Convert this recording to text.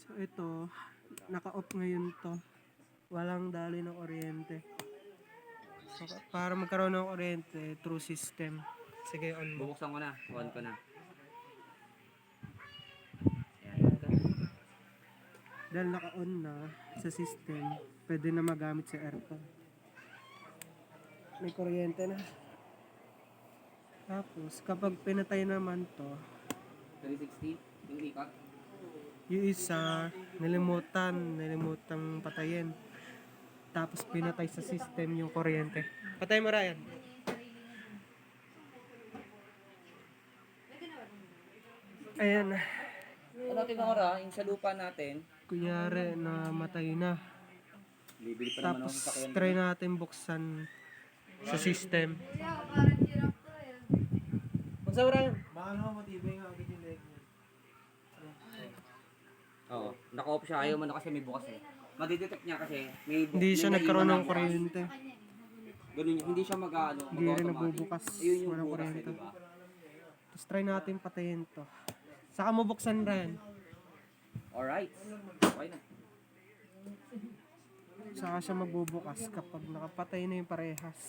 So ito, naka-off ngayon to. Walang daloy ng kuryente. So para magkaroon ng kuryente, through system. Sige, on mo. Bubuksan ko na. On ko na. Ayan. Dahil naka-on na sa system, pwede na magamit sa aircon. May kuryente na. Tapos, kapag pinatay naman to, 360. Yung ikot. yung isa, nilimutang patayin. Tapos pinatay sa system yung kuryente. Patay mo, Ryan. Ayan. Ano tinora? Yung sa lupa natin. Kunyari na matay na. Bibili pa naman ako Tapos sa sakyan. try natin buksan sa system. Buksan mo, Ryan. Baka naman matibay nga agad yung leg niya. Oo. Naka-off siya. Ayaw mo na kasi may bukas eh. Madidetect niya kasi may Hindi siya may nagkaroon naiwan ng na bukas. kuryente. Ganun yun. Hindi siya mag-ano. Hindi rin nagbubukas. Ayun yung Walang bukas eh, kuryente. diba? Tapos try natin patayin to. Saka mo buksan, Ryan. Alright. Okay na. Saka siya magbubukas kapag nakapatay na yung parehas.